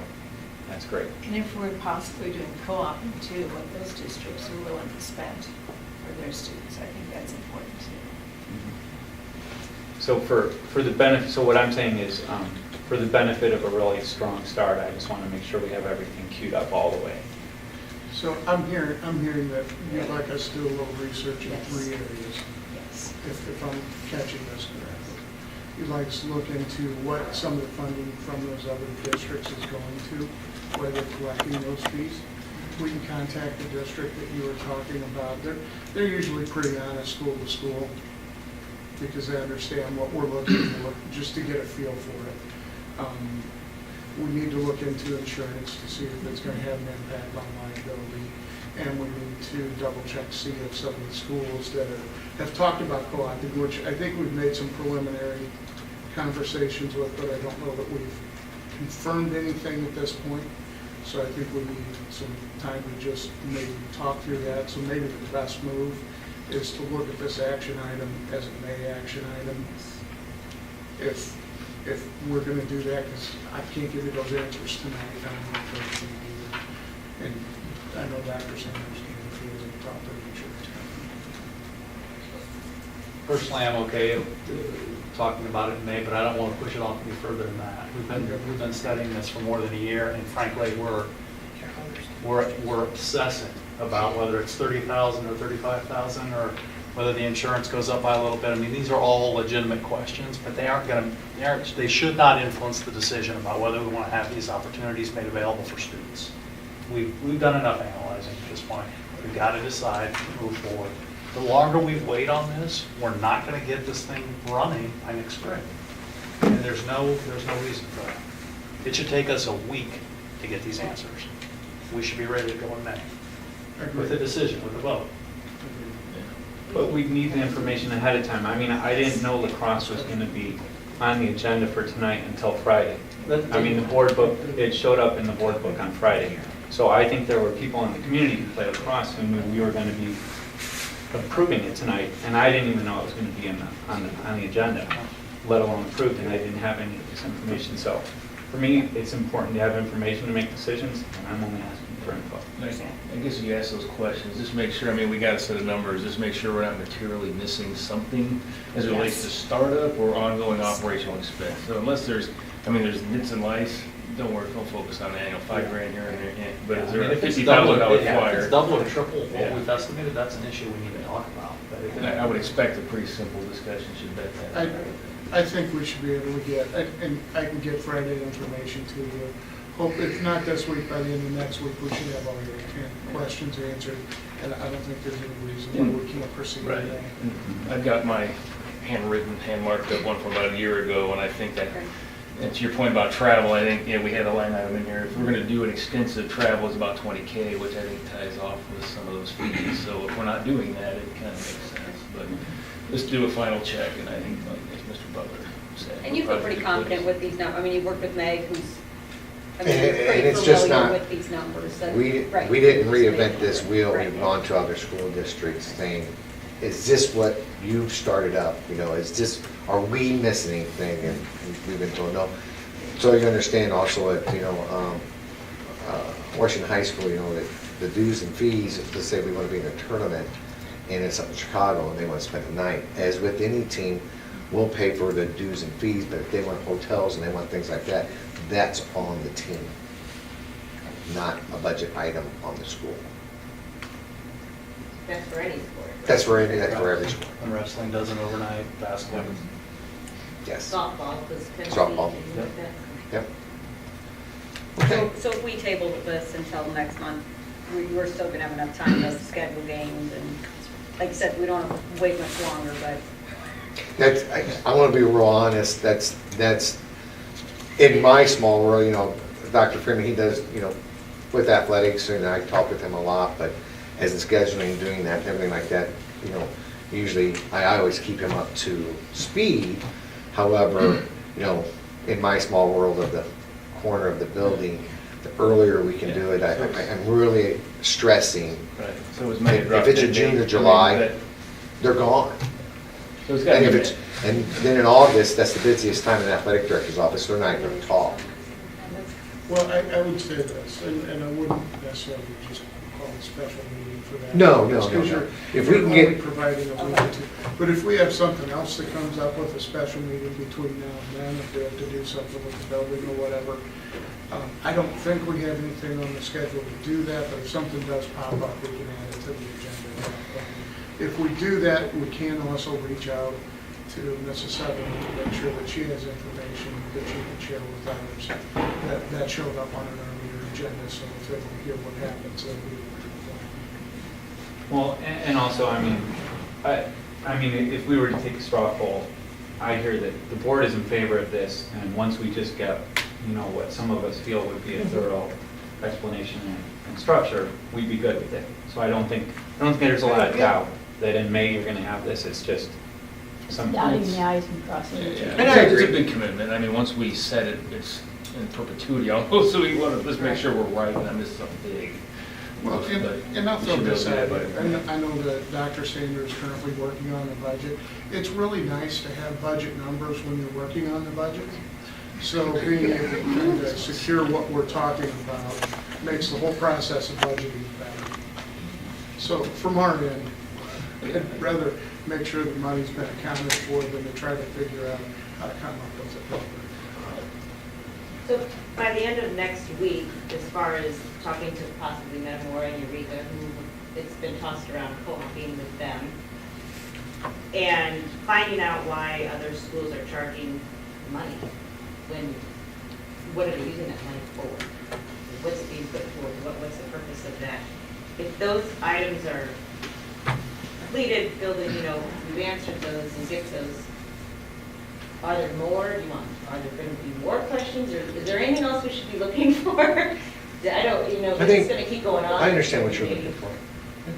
that's great. And if we're possibly doing co-oping too, what those districts are willing to spend for their students, I think that's important too. So for the benefit, so what I'm saying is, for the benefit of a really strong start, I just want to make sure we have everything queued up all the way. So I'm hearing that you'd like us to do a little research in Yes. 3 areas, Yes. if I'm catching this correctly. You'd like us to look into what some of the funding from those other districts is going to, where they're collecting those fees. We can contact the district that you were talking about. They're usually pretty honest school to school, because they understand what we're looking for, just to get a feel for it. We need to look into insurance to see if it's going to have an impact on liability. And we need to double check, see if some of the schools that have talked about co-opting, which I think we've made some preliminary conversations with, but I don't know that we've confirmed anything at this point. So I think we need some time to just maybe talk through that. So maybe the best move is to look at this action item as a May action item. If we're going to do that, because I can't give you those answers tonight, I don't know if I can either. And I know Dr. Sanders can if he was a proper insurance company. Personally, I'm okay talking about it in May, but I don't want to push it off any further than that. We've been studying this for more than a year, and frankly, we're obsessing about whether it's 30,000 or 35,000, or whether the insurance goes up by a little bit. I mean, these are all legitimate questions, but they should not influence the decision about whether we want to have these opportunities made available for students. We've done enough analyzing at this point. We've got to decide to move forward. The longer we wait on this, we're not going to get this thing running by next spring. And there's no reason for that. It should take us a week to get these answers. We should be ready to go in May with a decision, with a vote. But we need the information ahead of time. I mean, I didn't know lacrosse was going to be on the agenda for tonight until Friday. I mean, the board book, it showed up in the board book on Friday. So I think there were people in the community who play lacrosse who knew we were going to be approving it tonight, and I didn't even know it was going to be on the agenda, let alone approved, and I didn't have any of this information. So for me, it's important to have information to make decisions, and I'm only asking for info. I guess if you ask those questions, just make sure, I mean, we got a set of numbers, just make sure we're not materially missing something as it relates to startup or ongoing operational expense. So unless there's nits and lights, don't worry, don't focus on the annual $5,000 here and there. But is there a $50,000 flyer? If it's double or triple what Yeah. we've estimated, that's an issue we need to talk about. But I would expect a pretty simple discussion should bet that. I think we should be able to get, and I can get Friday information to you. Hope, if not this week, by the end of next week, we should have all your questions answered. And I don't think there's any reason why we can't proceed Right. today. I've got my handwritten, hand-marked up one from about a year ago, and I think that, and to your point about travel, I think, we had a line item in here. If we're going to do an extensive travel, it's about $20K, which I think ties off with some of those fees. So if we're not doing that, it kind of makes sense. But let's do a final check, and I think, like Mr. Butler said. And you feel pretty confident with these numbers. I mean, you've worked with Meg, who's, I mean, And you're pretty it's just familiar not- with these numbers. that- We right. didn't reinvent this wheel, Right. we've gone to other school districts saying, is this what you started up? Are we missing anything? And we've been told no. So you understand also at, Washington High School, that the dues and fees, if let's say we want to be in a tournament and it's up in Chicago and they want to spend a night, as with any team, we'll pay for the dues and fees, but if they want hotels and they want things like that, that's on the team, not a budget item on the school. That's for any sport. That's for every sport. And wrestling does an overnight, basketball. Yes. Softball, because. Softball. Yep. Okay. So if we table this until next month, we're still going to have enough time to schedule games and like you said, we don't want to wait much longer, but That's, I want to be real honest, that's, in my small world, you know, Dr. Freeman, he does, you know, with athletics, and I talk with him a lot, but as in scheduling, doing that, everything like that, you know, usually, I always keep him up to speed. However, you know, in my small world of the corner of the building, the earlier we can do it, I'm really stressing. Right, so it was May. If it's a June or July, they're gone. So it's gotta And if be it's, and then in August, that's the busiest time in the athletic director's office, they're not going to talk. Well, I would say this, and I wouldn't necessarily just call a special meeting for that. No. Because you're If we can only get, providing a week or two. But if we have something else that comes up with a special meeting between now and then, if we have to do something with the building or whatever, I don't think we have anything on the schedule to do that, but if something does pop up, we can add it to the agenda. If we do that, we can also reach out to Mrs. Sutherland to make sure that she has information that she can share with others. That showed up on an earlier agenda, so if they don't hear what happens, they'll be able to. Well, and also, I mean, if we were to take a straw poll, I hear that the board is in favor of this, and once we just get, you know, what some of us feel would be a thorough explanation and structure, we'd be good with it. So I don't think there's a lot of doubt that in May you're gonna have this, it's just some. Dotting the i's and crossing the t's. And it's a big commitment. I mean, once we set it, it's in perpetuity almost, so we want to, let's make sure we're right, and I missed something big. Well, and I'll throw We should be this able to out, do that by- I know that Dr. Sanders is currently working on the budget. It's really nice to have budget numbers when you're working on the budget. So being able to kind of secure what we're talking about makes the whole process of budgeting better. So from our end, I'd rather make sure the money's been accounted for than to try to figure out how to come up with it. So by the end of next week, as far as talking to possibly Metamora and Eureka, who it's been tossed around, co-oping with them, and finding out why other schools are charging money, what are they using that money for? What's being put forward? What's the purpose of that? If those items are completed, building, you know, we've answered those and get those. Are there more? Are there going to be more questions, or is there anything else we should be looking for? I don't, you know, I it's think- going to keep going on. I understand what you're looking for.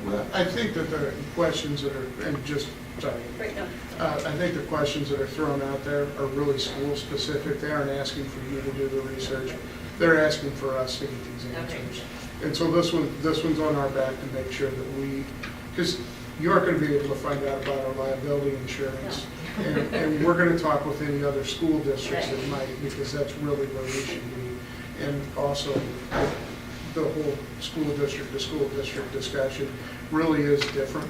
Well, I think that the questions that are, and just, sorry, right now. I think the questions that are thrown out there are really school-specific. They aren't asking for you to do the research. They're asking for us to get these answers. And so this one's on our back to make sure that we, because you aren't going to be able to find out about our liability insurance. And we're going to talk with any other school districts that might, because that's really where we should be. And also, the whole school district to school district discussion really is different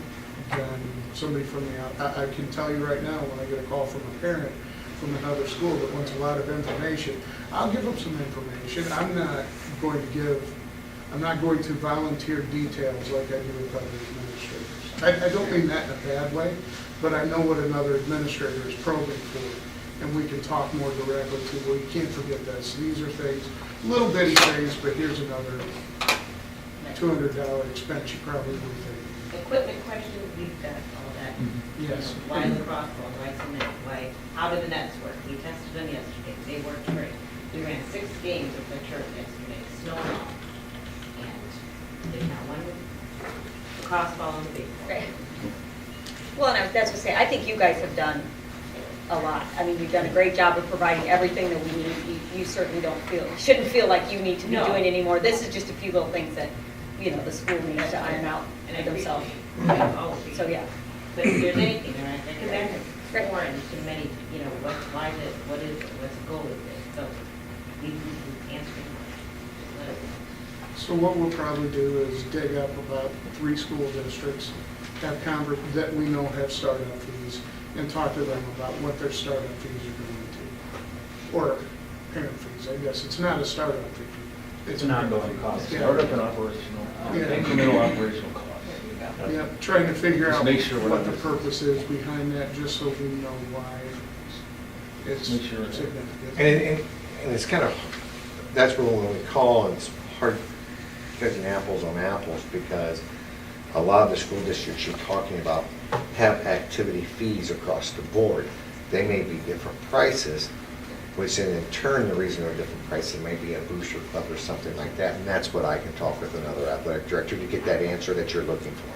than somebody from the out. I can tell you right now, when I get a call from a parent from another school that wants a lot of information, I'll give them some information. I'm not going to volunteer details like I do with other administrators. I don't mean that in a bad way, but I know what another administrator is probing for, and we can talk more directly to, well, you can't forget this. These are things, little bitty things, but here's another $200 expense you probably would think. Equipment questions, we've got all that. Yes. Why the crossball, why cement, how do the nets work? We tested them yesterday, they worked great. We ran 6 games of the turf yesterday, snow and all. And they not one, the crossball and the big ball. Right. Well, and that's what I say, I think you guys have done a lot. I mean, you've done a great job of providing everything that we need. You certainly shouldn't feel like you need to be No. doing anymore. This is just a few little things that, you know, the school needs to iron out And I for themselves. appreciate it. I always appreciate So, it. yeah. But if there's anything, all right, because that's foreign to many, you know, why is it, what is it, what's the goal of it? So we answer it. So what we'll probably do is dig up about 3 school districts, that we know have startup fees, and talk to them about what their startup fees are going to. Or parent fees, I guess. It's not a startup fee. It's an ongoing cost. Yeah. Startup and operational, incremental operational costs. Yeah, trying to figure Just out make sure we're what not the purpose is behind that, just so we know why it's Make sure. significant. And it's kind of, that's where when we call, and it's hard judging apples on apples, because a lot of the school districts you're talking about have activity fees across the board. They may be different prices, which then in turn, the reason they're different prices may be a booster club or something like that. And that's what I can talk with another athletic director to get that answer that you're looking for.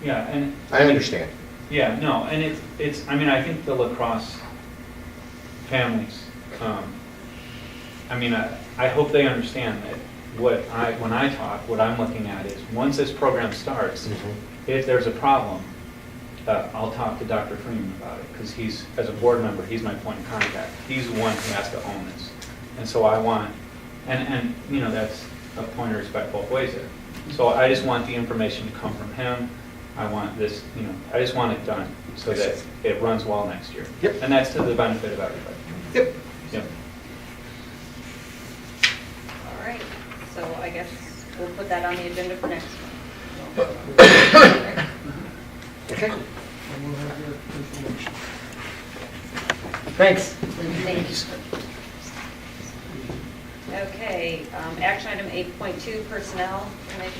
Yeah, and. I understand. Yeah, no, and it's, I mean, I think the lacrosse families, I mean, I hope they understand that when I talk, what I'm looking at is, once this program starts, if there's a problem, I'll talk to Dr. Freeman about it, because he's, as a board member, he's my point of contact. He's the one who has to own this. And so I want, and you know, that's a point of respect both ways there. So I just want the information to come from him. I want this, you know, I just want it done so that it runs well next year. Yep. And that's to the benefit of everybody. Yep. Yep. All right, so I guess we'll put that on the agenda for next month. Okay. And we'll have your information. Thanks. Thanks. Okay, action item 8.2, personnel. Can I just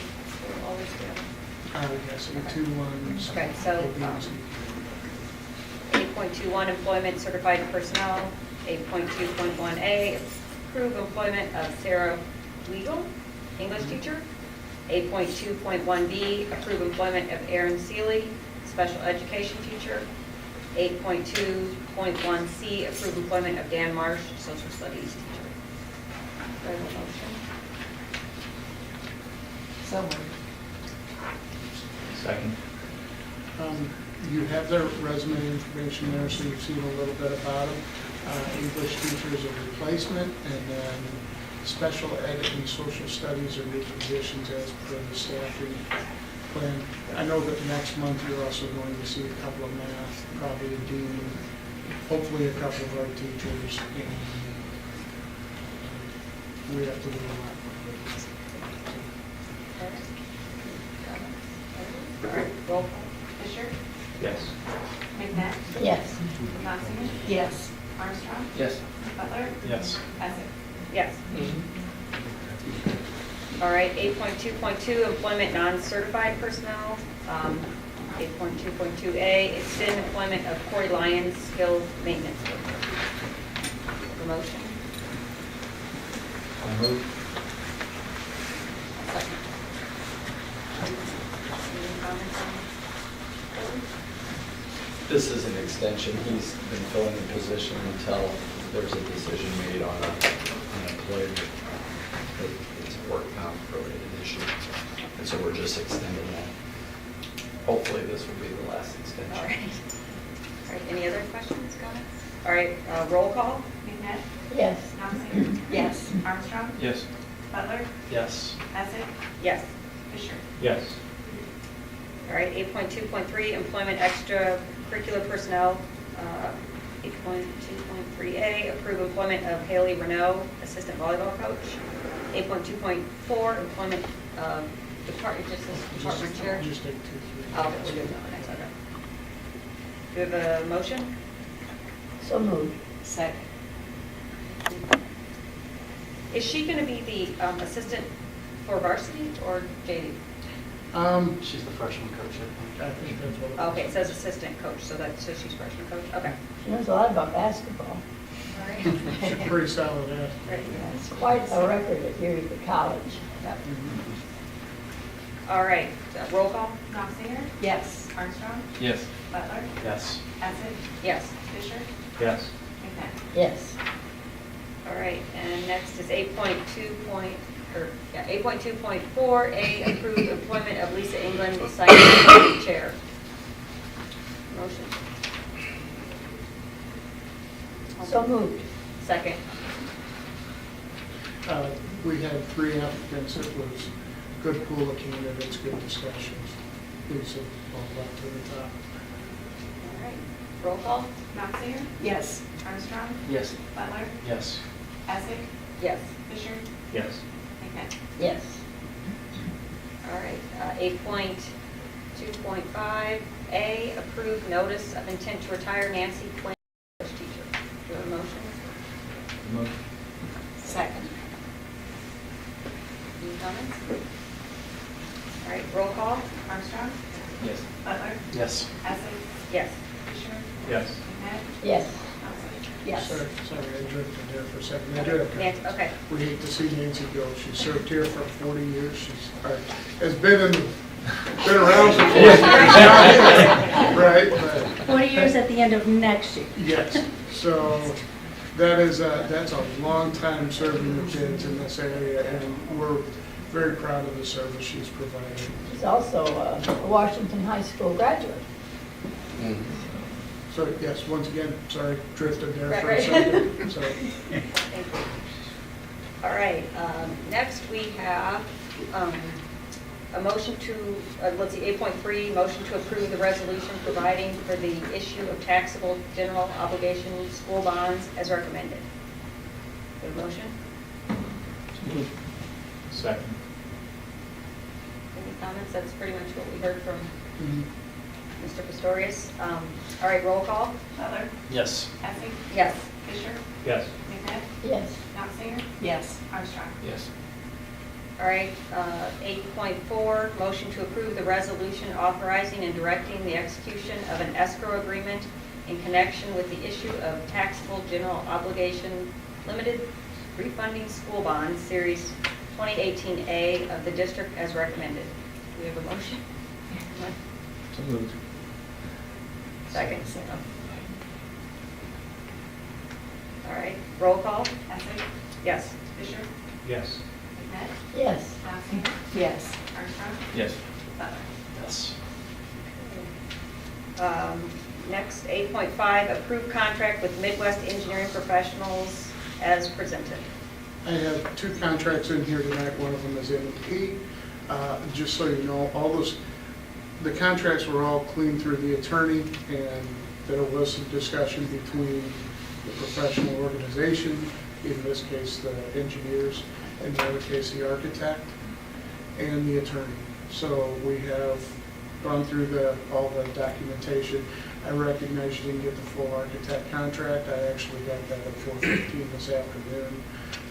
always do? Yes, the two ones. Okay, so 8.21, employment certified personnel. 8.2.1A, approve employment of Sarah Weigel, English teacher. 8.2.1B, approve employment of Aaron Seeley, special education teacher. 8.2.1C, approve employment of Dan Marsh, social studies teacher. Do I have a motion? So moved. Second. You have their resume information there, so you've seen a little bit about them. English teacher is a replacement, and then special ed and social studies are new positions as per the staffing plan. I know that next month you're also going to see a couple of math, probably a dean, hopefully a couple of art teachers, and we have to do a lot. All right, roll call. Fisher? Yes. McNabb? Yes. Knopfinger? Yes. Armstrong? Yes. Butler? Yes. Essek? Yes. All right, 8.2.2, employment non-certified personnel. 8.2.2A, extend employment of Corey Lyons, skilled maintenance worker. Promotion. I move. Second. Any comments on this? This is an extension. He's been filling the position until there's a decision made on an employer. It's a work comp related issue. And so we're just extending that. Hopefully this will be the last extension. All right. All right, any other questions, comments? All right, roll call. McNabb? Yes. Knopfinger? Yes. Armstrong? Yes. Butler? Yes. Essek? Yes. Fisher? Yes. All right, 8.2.3, employment extracurricular personnel. 8.2.3A, approve employment of Haley Renault, assistant volleyball coach. 8.2.4, employment of department chair. Just take 2, 3. Oh, okay, we're doing that one next, okay. Do we have a motion? So moved. Second. Is she going to be the assistant for varsity or JV? She's the freshman coach, I I think that's what. Okay, it says assistant coach, so she's freshman coach, okay. She knows a lot about basketball. All right. She's pretty solid at it. Great. It's quite a record at Eureka College. Yep. All right, roll call? Knopfinger? Yes. Armstrong? Yes. Butler? think. Yes. Essek? Yes. Fisher? Yes. McNabb? Yes. All right, and next is 8.2.4A, approve employment of Lisa England, science committee chair. Motion. So moved. Second. We had 3 applicants. It was good pool of candidates, good discussions. Lisa, all up to the top. All right, roll call? Knopfinger? Yes. Armstrong? Yes. Butler? Yes. Essek? Yes. Fisher? Yes. McNabb? Yes. All right, 8.2.5A, approve notice of intent to retire Nancy Quinn, English teacher. Do you have a motion? Move. Second. Any comments? All right, roll call? Armstrong? Yes. Butler. Yes. Essing. Yes. Fisher. Yes. McNabb. Yes. Johnson. Yes. Sorry, I drifted there for a second. I do have Nancy, okay. We hate to see Nancy go. She served here for 40 years. She's, has been around for 40 years. Right, but 40 years at the end of next year. yes. So that's a long time serving the kids in this area, and we're very proud of the service she's provided. She's also a Washington High School graduate. So yes, once again, sorry, drifted there Right, for a right. second. So, Thank you. All right, next we have a motion to, let's see, 8.3, motion to approve the resolution providing for the issue of taxable general obligation school bonds as recommended. Do you have a motion? Second. Any comments? That's pretty much what we heard from mhm. Mr. Pistorius. All right, roll call. Butler. Yes. Essing. Yes. Fisher. Yes. McNabb. Yes. Johnson. Yes. Armstrong. Yes. All right, 8.4, motion to approve the resolution authorizing and directing the execution of an escrow agreement in connection with the issue of taxable general obligation limited refunding school bonds, Series 2018A of the district as recommended. Do we have a motion? So moved. Second. All right, roll call? Essing. Yes. Fisher. Yes. McNabb. Yes. Johnson. Yes. Armstrong. Yes. Butler. Yes. Next, 8.5, approve contract with Midwest Engineering Professionals as presented. I have two contracts in here tonight. One of them is M&P. Just so you know, the contracts were all clean through the attorney, and there was some discussion between the professional organization, in this case the engineers, in the other case the architect, and the attorney. So we have gone through all the documentation. I recognize you didn't get the full architect contract. I actually got that at 4:15 this afternoon,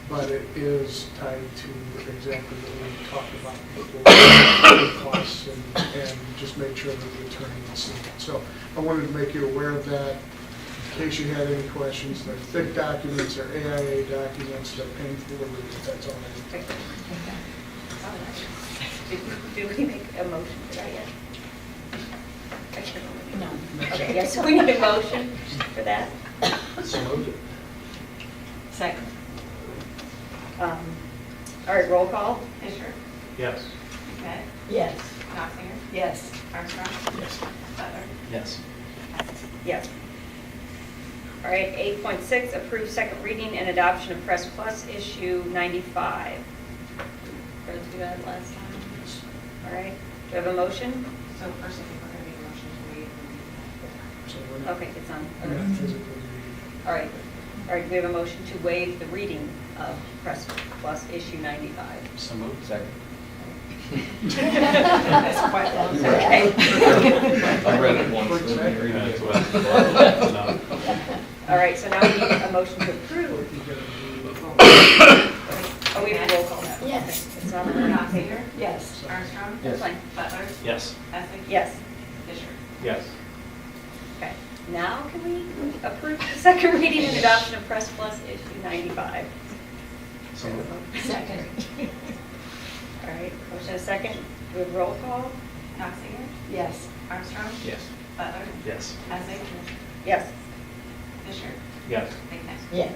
but it is tied to exactly what we talked about before, the costs, and just make sure that the attorney can see it. So I wanted to make you aware of that. In case you had any questions, they're thick documents, they're AIA documents, they're painful to read. That's all I Okay. Did we make a motion for that yet? I can't remember. No. Okay, yes, so we need a motion for that. So moved. Second. All right, roll call? Fisher. Yes. McNabb. Yes. Johnson. Yes. Armstrong. Yes. Butler. Yes. Yes. All right, 8.6, approve second reading and adoption of Press Plus issue 95. Ready to do that last time? All right, do you have a motion? So first, I think we're going to make a motion to waive So we're not, Okay, it's on. we're not physically reading. All right, we have a motion to waive the reading of Press Plus issue 95. So moved. Second. That's quite long. Okay. I read it once. Quick so let me read it That's again. what- All right, so now we need a motion to approve. Oh, we have a roll call now. Yes. It's on the Johnson. Yes. Armstrong. That's fine. Butler. Yes. Essing. Yes. Fisher. Yes. Okay, now can we approve the second reading and adoption of Press Plus issue 95? So moved. Second. All right, motion and second. Do we have roll call? Johnson. Yes. Armstrong. Yes. Butler. Yes. Essing. Yes. Fisher. Yes. McNabb. Yes.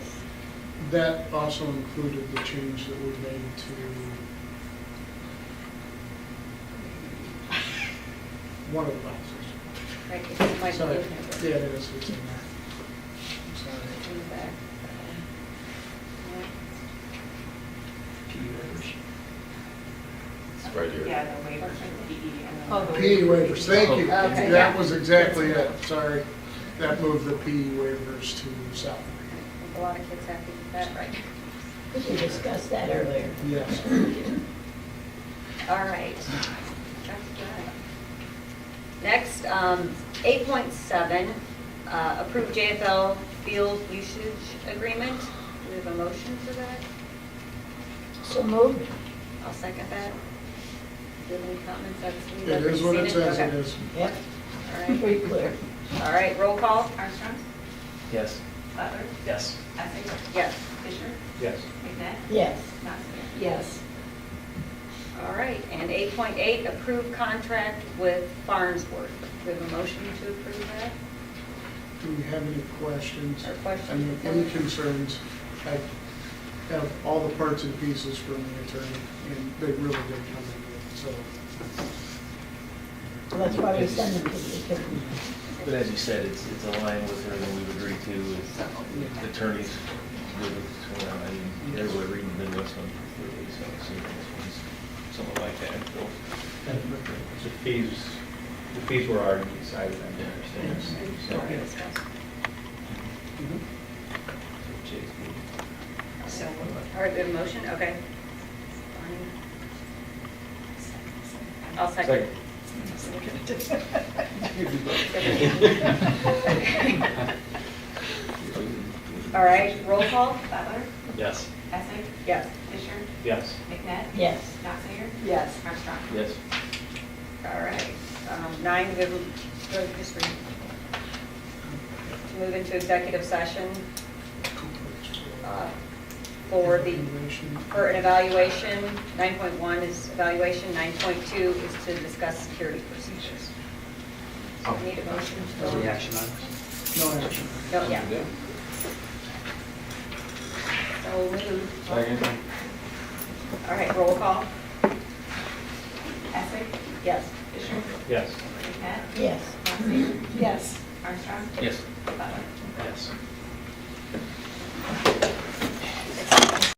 That also included the change that we made to one of the boxes. Right, it might be Sorry. in here, but Yeah, it is. It's in there. I'm sorry. it's in the back. It's right here. Yeah, the waiver for the PE and then. Oh, the PE waivers, thank you. Okay. That was exactly it, sorry. That moved the PE waivers to salary. I think a lot of kids happy with that, right? We discussed that earlier. Yes. All right. That's good. Next, 8.7, approve JFL field usage agreement. Do we have a motion for that? So moved. I'll second that. Do Do you have any comments? It is what it says it Okay. is. Yep, All right. pretty clear. All right, roll call? Armstrong, Yes. Butler, Yes. Essing, Yes. Fisher, Yes. McNabb, Yes. Knopfinger. Yes. All right, and 8.8, approve contract with Farnsworth. Do we have a motion to approve that? Do we have any questions? Or questions? And any concerns? I have all the parts and pieces from the attorney, and they really did come in good, so. Well, that's why we send them to the attorney. But as you said, it's aligned with everything we've agreed to, with the attorneys. So, I mean, everybody reading the Midwest one completely, so I assume this one's somewhat like that. So, The fees were already decided, I understand. So, Already discussed. So, All right, we have a motion, okay. Fine. I'll second. All right, roll call? Butler, Yes. Essing, Yes. Fisher, Yes. McNabb, Yes. Knopfinger, Yes. Armstrong. Yes. All right. 9, we have, just read. Move into executive session for an evaluation. 9.1 is evaluation, 9.2 is to discuss security procedures. So we need a motion to go. Any action items? No action. No, yeah. So moved. Second. All right, roll call? Essing, Yes. Fisher, Yes. McNabb, Yes. Knopfinger, Yes. Armstrong, Yes. Butler. Yes.